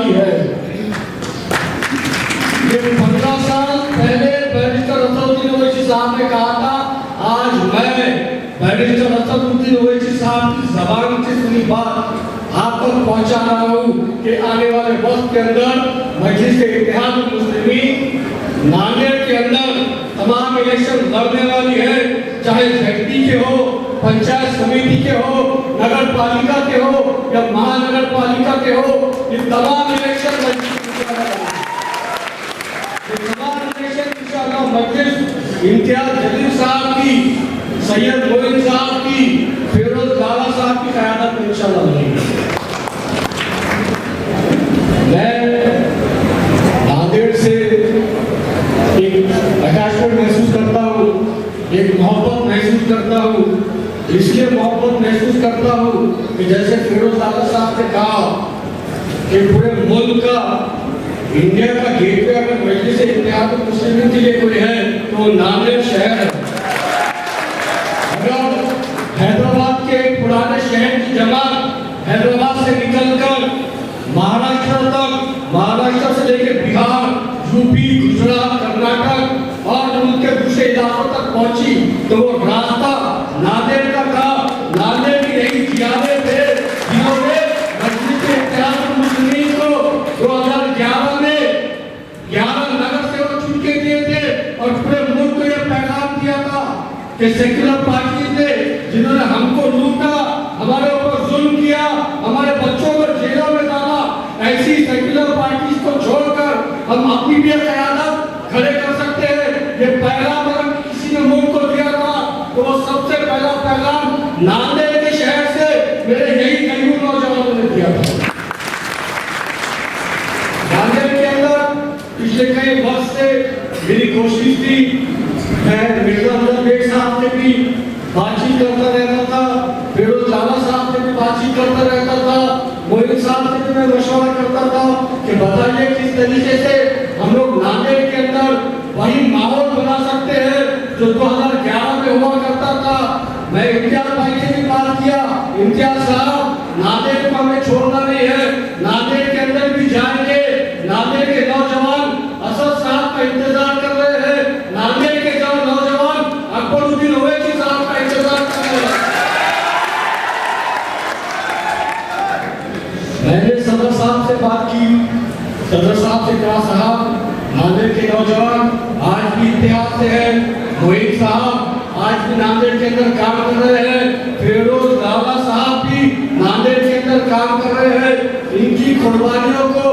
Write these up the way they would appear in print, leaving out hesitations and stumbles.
वाली है। ये 15 साल पहले बैरिस्टर असदुद्दीन ओवैसी साहब ने कहा था, आज मैं बैरिस्टर असदुद्दीन ओवैसी साहब की ज़बान से सुनी बात आप तक पहुंचा रहा हूँ कि आने वाले वक्त के अंदर मजलिस-ए-इत्तेहाद-उल-मुस्लिमीन नांदेड़ के अंदर तमाम इलेक्शन लड़ने वाली है, चाहे व्यक्ति के हो, पंचायत समिति के हो, नगर पालिका के हो या महानगर पालिका के हो, ये तमाम इलेक्शन इंशाअल्लाह मजलिस इम्तियाज जलील साहब की, सैयद मोइन साहब की, फिरोज लाला साहब की क़यादत में इंशाअल्लाह लड़ेंगे। मैं नांदेड़ से एक अटैचमेंट महसूस करता हूँ, एक मोहब्बत महसूस करता हूँ। इसलिए मोहब्बत महसूस करता हूँ कि जैसे फिरोज लाला साहब ने कहा कि पूरे मुल्क का, इंडिया का गेटवे अगर मजलिस-ए-इत्तेहाद-उल-मुस्लिमीन के लिए कोई है तो नांदेड़ शहर है। अगर हैदराबाद के पुराने शहर की जमात हैदराबाद से निकलकर महाराष्ट्र तक, महाराष्ट्र से लेकर बिहार, यूपी, गुजरात, कर्नाटक और उनके दूसरे इलाकों तक पहुंची तो वो रास्ता नांदेड़ का था। नांदेड़ की यही जियादे थे जिन्होंने मजलिस-ए-इत्तेहाद-उल-मुस्लिमीन को 2011 में 11 नगर सेवक चुन के दिए थे और पूरे मुल्क को यह पैगाम दिया था कि सेक्युलर पार्टी थे जिन्होंने हमको लूटा, हमारे ऊपर जुल्म किया, हमारे बच्चों को जेलों में डाला, ऐसी सेक्युलर पार्टी को छोड़कर हम अपनी भी क़यादत खड़े कर सकते हैं। ये पैगाम अगर किसी ने मुल्क को दिया था तो वो सबसे पहला पैगाम नांदेड़ के शहर से मेरे यही गरीब नौजवानों ने दिया था। नांदेड़ के अंदर पिछले कई वर्ष से मेरी कोशिश थी, मैं मिर्जा अफजल बेग साहब से भी बातचीत करता रहता था, फिरोज लाला साहब से भी बातचीत करता रहता था, मोइन साहब से भी मैं मशवरा करता था कि बताइए किस तरीके से हम लोग नांदेड़ के अंदर वही माहौल बना सकते हैं जो 2011 में हुआ करता था। मैं इम्तियाज भाई से भी बात किया, इम्तियाज साहब नांदेड़ को हमें छोड़ना नहीं है, नांदेड़ के अंदर भी जाएंगे। नांदेड़ के नौजवान असद साहब का इंतजार कर रहे हैं, नांदेड़ के जो नौजवान अकबरुद्दीन ओवैसी साहब का इंतजार कर रहे हैं। मैंने सदर साहब से बात की, सदर साहब से कहा साहब नांदेड़ के नौजवान आज भी इतिहास से है, मोइन साहब आज भी नांदेड़ के अंदर काम कर रहे हैं, फिरोज लाला साहब भी नांदेड़ के अंदर काम कर रहे हैं, इनकी कुर्बानियों को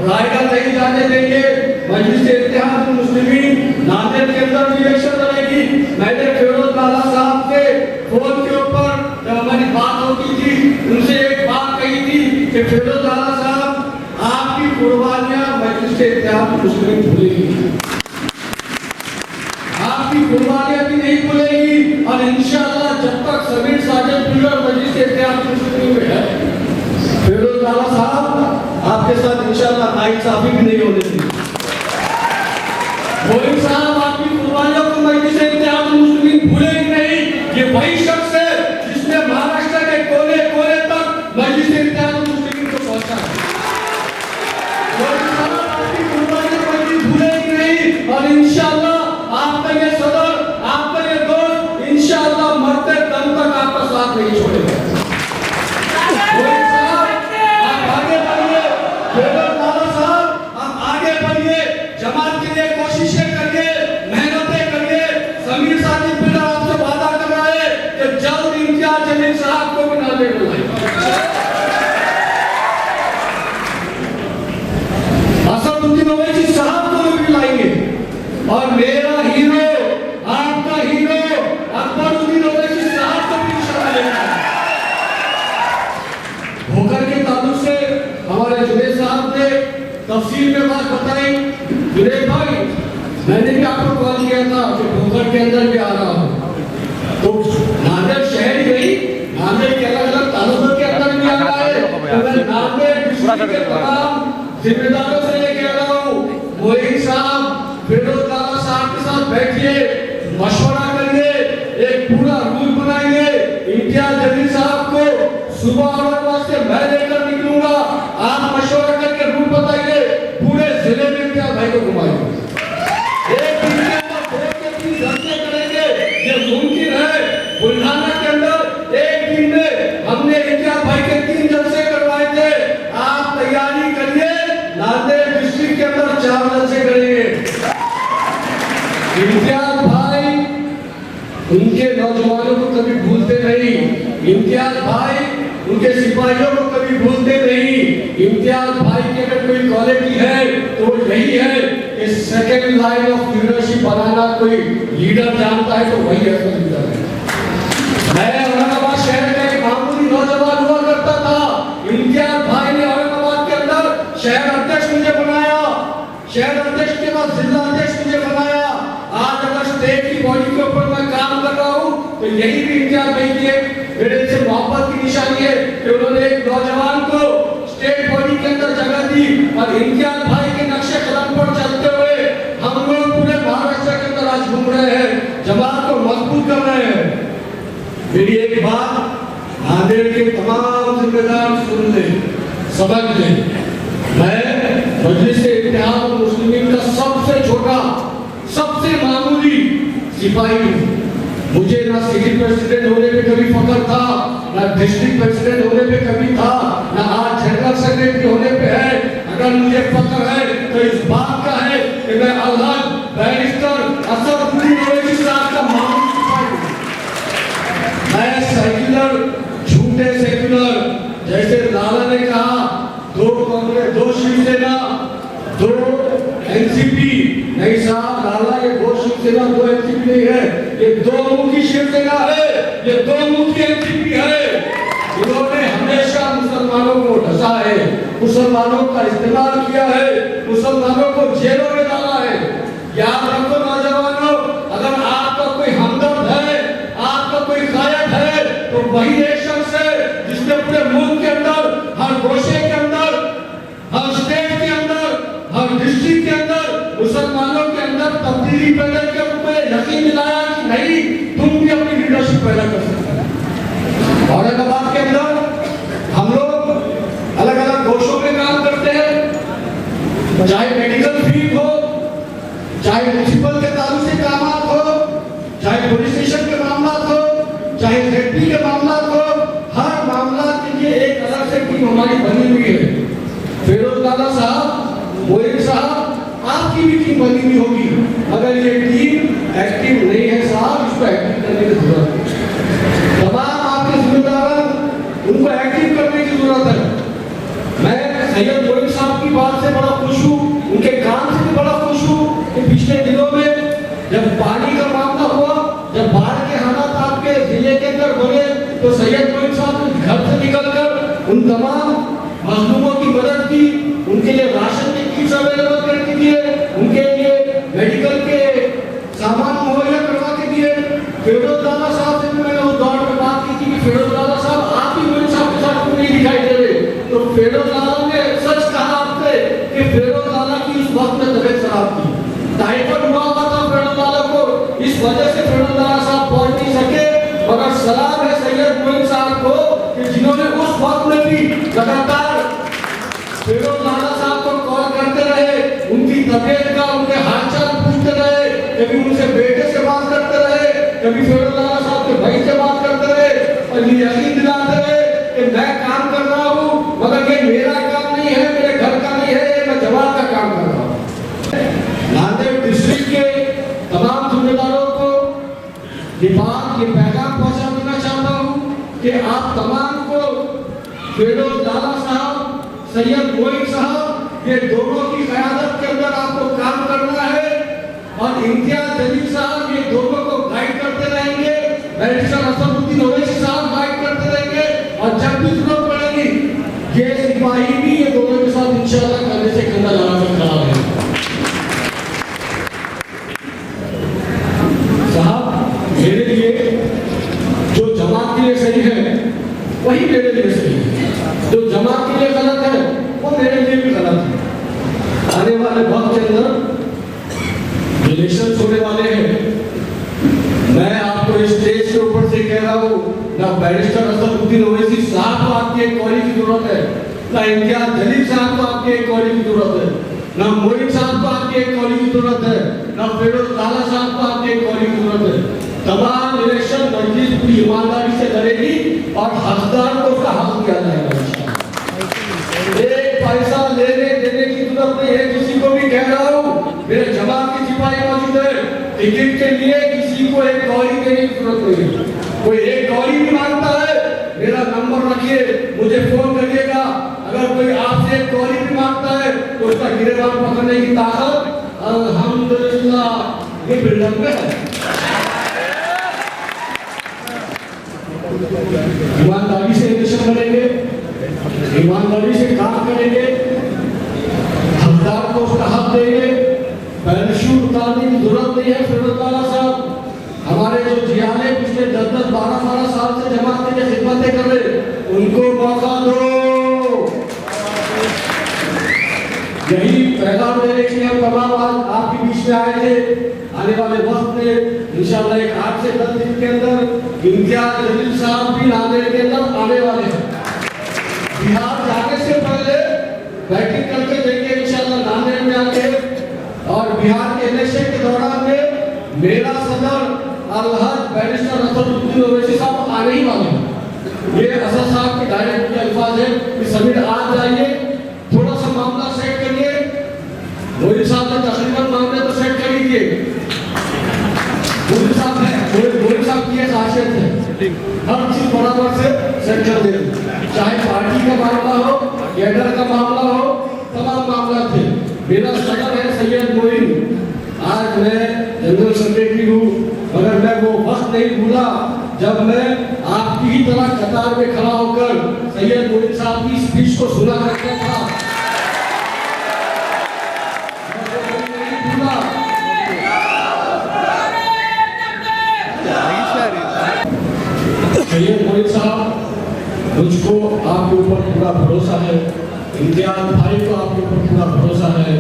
रायगा नहीं जाने देंगे। मजलिस-ए-इत्तेहाद-उल-मुस्लिमीन नांदेड़ के अंदर भी इलेक्शन लड़ेगी। मैंने फिरोज लाला साहब से फोन के ऊपर जब हमारी बात होती थी उनसे एक बात कही थी कि फिरोज लाला साहब आपकी कुर्बानियां मजलिस-ए-इत्तेहाद-उल-मुस्लिमीन भूलेगी, आपकी कुर्बानियां भी नहीं भूलेगी और इंशाअल्लाह जब तक समीर साजिद बिल्डर मजलिस-ए-इत्तेहाद-उल-मुस्लिमीन में है, फिरोज लाला साहब आपके साथ इंशाअल्लाह नाइंसाफी भी नहीं होने देंगे। मोइन साहब आपकी कुर्बानियों को मजलिस-ए-इत्तेहाद-उल-मुस्लिमीन भूलेगी नहीं। ये वही शख्स है जिसने महाराष्ट्र के कोने कोने तक मजलिस-ए-इत्तेहाद-उल-मुस्लिमीन को पहुंचा। मोइन साहब आपकी कुर्बानियों को भूलेगी नहीं और इंशाअल्लाह आपका ये सदर, आपका ये दोस्त इंशाअल्लाह मरते दम तक आपका साथ नहीं छोड़ेगा। जमात के लिए कोशिशें करिए, मेहनतें करिए। समीर साजिद बिल्डर आपसे वादा कर रहा है कि जल्द इम्तियाज जलील साहब को भी नांदेड़ बुलाएंगे, असदुद्दीन ओवैसी साहब को भी बुलाएंगे और मेरा हीरो, आपका हीरो अकबरुद्दीन ओवैसी साहब को भी इंशाअल्लाह लेना है। भोकर के ताल्लुक से हमारे जुनेद साहब ने तफसील में बात बताई। जुनेद भाई मैंने भी आपको कॉल किया था कि भोकर के अंदर भी आ रहा हूँ, तो नांदेड़ शहर ही नहीं, नांदेड़ के अलग अलग तालुकों के अंदर भी आ रहा है, तो मैं नांदेड़ डिस्ट्रिक्ट के तमाम जिम्मेदारों से ये कह रहा हूँ, मोइन साहब फिरोज लाला साहब के साथ बैठिए, मशवरा करिए, एक पूरा रूल बनाइए। इम्तियाज जलील साहब को सुबह 8 बजे मैं लेकर निकलूंगा, आप मशवरा करके रूल चार जलसे करेंगे। इम्तियाज भाई उनके नौजवानों को कभी भूलते नहीं, इम्तियाज भाई उनके सिपाहियों को कभी भूलते नहीं। इम्तियाज भाई की अगर कोई क्वालिटी है तो वो यही है कि सेकेंड लाइन ऑफ लीडरशिप बनाना कोई लीडर जानता है तो वही ऐसा लीडर है। मैं औरंगाबाद शहर का एक मामूली नौजवान हुआ करता था, इम्तियाज भाई ने औरंगाबाद के अंदर शहर अध्यक्ष मुझे बनाया, शहर अध्यक्ष के बाद जिला अध्यक्ष मुझे बनाया। आज अगर स्टेट की बॉडी के ऊपर मैं काम कर रहा हूँ तो यही भी इम्तियाज भाई की मेरे से मोहब्बत की निशानी है कि उन्होंने एक नौजवान को स्टेट बॉडी के अंदर जगह दी। और इम्तियाज भाई के नक्शे कदम पर चलते हुए हम लोग पूरे महाराष्ट्र के अंदर आज घूम रहे हैं, जमात को मजबूत कर रहे हैं। मेरी एक बात नांदेड़ के तमाम जिम्मेदार सुन ले, समझ ले, मैं मजलिस-ए-इत्तेहाद मुस्लिमीन का सबसे छोटा, सबसे मामूली सिपाही हूँ। मुझे ना सिटी प्रेसिडेंट होने पे कभी फख्र था, ना डिस्ट्रिक्ट प्रेसिडेंट होने पे कभी था, ना आज जनरल सेक्रेटरी होने पे है। अगर मुझे फख्र है तो इस बात का है कि मैं अलहद बैरिस्टर असदुद्दीन ओवैसी साहब का मामूली सिपाही हूँ। मैं सेक्युलर, झूठे सेक्युलर, जैसे लाला ने कहा दो कांग्रेस, दो शिवसेना, दो एनसीपी, नहीं साहब लाला ये दो शिवसेना दो एनसीपी नहीं है, ये दो मुखी शिवसेना है, ये दो मुखी एनसीपी है। इन्होंने हमेशा मुसलमानों को ढसा है, मुसलमानों का इस्तेमाल किया है, मुसलमानों को जेलों में डाला है। याद रखो नौजवानों, अगर आपका कोई हमदर्द है, आपका कोई कायद है तो वही एक शख्स है जिसने पूरे मुल्क के अंदर, हर गोशे के अंदर, हर स्टेट के अंदर, हर डिस्ट्रिक्ट के अंदर मुसलमानों के अंदर तब्दीली पैदा के रूप में यकीन दिलाया कि नहीं तुम भी अपनी लीडरशिप पैदा कर सकते हो। औरंगाबाद के अंदर हम लोग अलग अलग गोशों में काम करते हैं, चाहे मेडिकल फील्ड हो, चाहे म्युनिसिपल के ताल्लुक से काम हो, चाहे पुलिस स्टेशन के मामला हो, चाहे सेफ्टी के मामला हो, हर मामला के लिए एक अलग से टीम हमारी बनी हुई है। फिरोज लाला साहब, मोइन साहब, आपकी भी टीम बनी हुई होगी। अगर ये टीम एक्टिव नहीं है साहब, इसको एक्टिव करने की जरूरत है। तमाम आपके जिम्मेदार उनको एक्टिव करने की जरूरत है। मैं सैयद मोइन साहब की बात से बड़ा खुश हूँ, उनके काम से भी बड़ा खुश हूँ कि पिछले दिनों में जब पानी का मामला हुआ, जब बाढ़ के हालात आपके जिले के अंदर बने तो सैयद मोइन साहब ने घर से निकलकर उन तमाम मजलूमों की मदद की, उनके लिए राशन की किट्स अवेलेबल करके दिए, उनके लिए मेडिकल के सामान मुहैया करवा के दिए। फिरोज लाला साहब से भी मैंने उस दौर में बात की थी कि फिरोज लाला साहब आप ही मोइन साहब के साथ क्यों नहीं दिखाई दे रहे, तो फिरोज लाला ने सच कहा आपसे कि फिरोज लाला की इस वक्त में तबीयत खराब थी, टाइफाइड हुआ था फिरोज लाला को, इस वजह से फिरोज लाला साहब पहुंच नहीं सके। मगर सलाम है सैयद मोइन साहब को कि जिन्होंने उस वक्त में भी लगातार फिरोज लाला साहब को कॉल करते रहे, उनकी तबीयत का, उनके हालचाल पूछते रहे, कभी उनसे बेटे से बात करते रहे, कभी फिरोज लाला साहब के भाई से बात करते रहे और ये यकीन दिलाते रहे कि मैं काम कर रहा हूँ मगर ये मेरा काम नहीं है, मेरे घर का नहीं है, ये मैं जवाब का काम कर रहा हूँ। नांदेड़ डिस्ट्रिक्ट के तमाम जिम्मेदारों को ये बात, ये पैगाम पहुंचा देना चाहता हूँ कि आप तमाम को फिरोज लाला साहब, सैयद मोइन साहब, ये दोनों की क़यादत के अंदर आपको काम करना है और इम्तियाज जलील साहब ये दोनों को गाइड करते रहेंगे, बैरिस्टर असदुद्दीन ओवैसी साहब गाइड करते रहेंगे और जब भी जरूरत पड़ेगी ये सिपाही भी ये दोनों के साथ इंशाअल्लाह कंधे से कंधा लगाकर खड़ा रहेगा। साहब मेरे लिए जो जमात के लिए सही है वही मेरे लिए सही है, जो जमात के लिए गलत है वो मेरे लिए भी गलत है। आने वाले वक्त के अंदर इलेक्शन होने वाले हैं, मैं आपको इस स्टेज के ऊपर से कह रहा हूँ, ना बैरिस्टर असदुद्दीन ओवैसी साहब को आपकी एक कॉलेज की जरूरत है, ना इम्तियाज जलील साहब को आपकी एक कॉलेज की जरूरत है, ना मोइन साहब को आपकी एक कॉलेज की जरूरत है, ना फिरोज लाला साहब को आपकी एक कॉलेज की जरूरत है। तमाम इलेक्शन मजलिस पूरी ईमानदारी से लड़ेगी और हकदार को उसका हक दिया जाएगा। एक पैसा लेने देने की जरूरत नहीं है, किसी को भी कह रहा टिकट के लिए किसी को एक गौरी देने की जरूरत नहीं है। कोई एक गौरी भी मांगता है, मेरा नंबर रखिए, मुझे फोन करिएगा। अगर कोई आपसे एक गौरी भी मांगता है तो उसका गिरेबान पकड़ने की ताकत अल्हम्दुलिल्लाह ये बिल्डअप में है। ईमानदारी से इलेक्शन लड़ेंगे, ईमानदारी से काम करेंगे, हकदार को उसका हक देंगे। पैराशूट उतारने की जरूरत नहीं है। फिरोजवाला साहब, हमारे जो जियाने पिछले 10-10, 12-12 साल से जमात के लिए खिदमतें कर रहे, उनको मौका दो। यही पहला मेरे कि हम तमाम आज आपके बीच में आए थे। आने वाले वक्त में इंशाअल्लाह एक 8 से 10 दिन के अंदर इम्तियाज जलील साहब भी नांदेड़ के अंदर आने वाले हैं। बिहार जाने से पहले बैठक करके देंगे इंशाअल्लाह नांदेड़ में आके। और बिहार के इलेक्शन के दौरान में मेरा सदर अलहज बैरिस्टर असदुद्दीन ओवैसी साहब आने ही वाले हैं। ये असद साहब के डायरेक्ट के अल्फाज है कि समीर आज जाइए, थोड़ा सा मामला सेट करिए। मोदी साहब ने तकरीबन मामले तो सेट कर लीजिए। मोदी साहब की खासियत है हर चीज बराबर से सेट कर दे, चाहे पार्टी का मामला हो, कैडर का मामला हो, तमाम मामला थे। मेरा सदर है सैयद मोइन। आज मैं जनरल सेक्रेटरी हूँ, मगर मैं वो वक्त नहीं भूला जब मैं आपकी ही तरह कतार में खड़ा होकर सैयद मोइन साहब की स्पीच को सुना करता था। सैयद मोइन साहब, मुझको आपके ऊपर पूरा भरोसा है, इम्तियाज भाई को आपके ऊपर पूरा भरोसा है,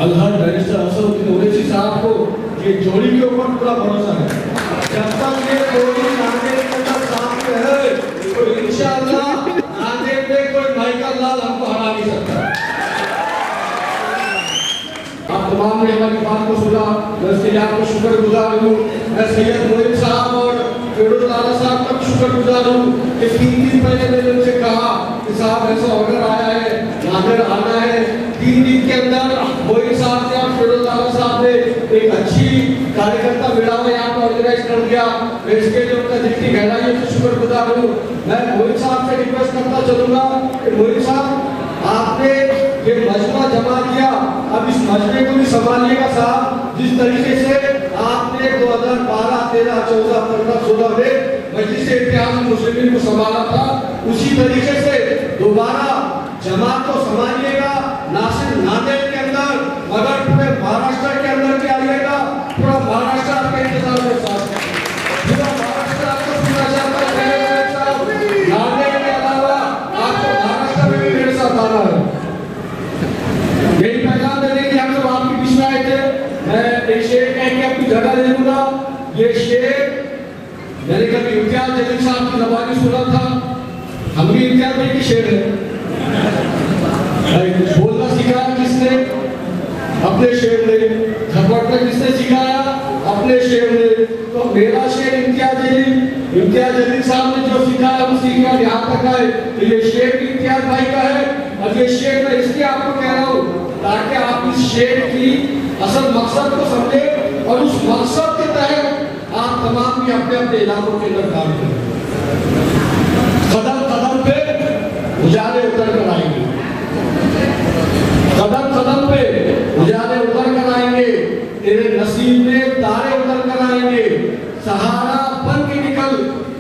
अलहज बैरिस्टर असदुद्दीन ओवैसी साहब को ये जोड़ी के ऊपर पूरा भरोसा है। जब तक ये जोड़ी नांदेड़ के अंदर साथ में है तो इंशाअल्लाह नांदेड़ में कोई माइकल लाल हमको हरा नहीं सकता। आप तमाम ने हमारी बात को सुना, मैं इसके लिए आपको शुक्रगुजार हूँ। मैं सैयद मोइन साहब और फिरोजवाला साहब का शुक्रगुजार हूँ कि 3 दिन पहले मैंने उनसे कहा कि साहब ऐसा ऑर्डर आया है, नांदेड़ आना है। 3 दिन के अंदर मोइन साहब ने और फिरोजवाला साहब ने एक अच्छी कार्यकर्ता मेला यहाँ पर ऑर्गेनाइज कर दिया। मैं इसके लिए उनका दिल की गहराइयों से शुक्रगुजार हूँ। मैं मोइन साहब से रिक्वेस्ट करता चलूंगा कि मोइन साहब, आपने ये मजमा जमा किया, अब इस मजमे को भी संभालिएगा साहब। जिस तरीके से आपने 2012, 13, 14, 15, 16 में मजलिस-ए-इत्तेहाद मुस्लिमीन को संभाला था, उसी तरीके से दोबारा जमात को संभालिएगा। ना सिर्फ नांदेड़ के अंदर मगर पूरे महाराष्ट्र के अंदर भी आइएगा। पूरा महाराष्ट्र आपके इंतजार में साथ, पूरा महाराष्ट्र आपको सुनना चाहता है। नांदेड़ के अलावा आपको महाराष्ट्र में भी मेरे साथ आना है। यही पैगाम देने के हम सब आपके बीच में आए थे। मैं एक शेर कह के अपनी जगह ले लूंगा। ये शेर मैंने कभी इम्तियाज जलील साहब की ज़बानी सुना था। हम भी इम्तियाज भाई की शेर है। बोलना सिखाया किसने? अपने शेर ने। झपटना किसने सिखाया? अपने शेर ने। तो मेरा शेर इम्तियाज जलील साहब ने जो सिखाया हम सीखा, यहाँ तक आए। तो ये शेर इम्तियाज भाई का है। और ये शेर मैं इसलिए आपको कह रहा हूँ ताकि आप इस शेर की असल मकसद को समझे और उस मकसद के तहत आप तमाम भी अपने अपने इलाकों के अंदर काम करें। कदम कदम पे उजाले उतर कर आएंगे, कदम कदम पे उजाले उतर कर आएंगे। तेरे नसीब में तारे उतर कर आएंगे। सहारा बन के निकल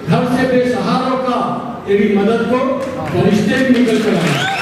घर से बेसहारों का, तेरी मदद को फरिश्ते भी निकल कर आएंगे।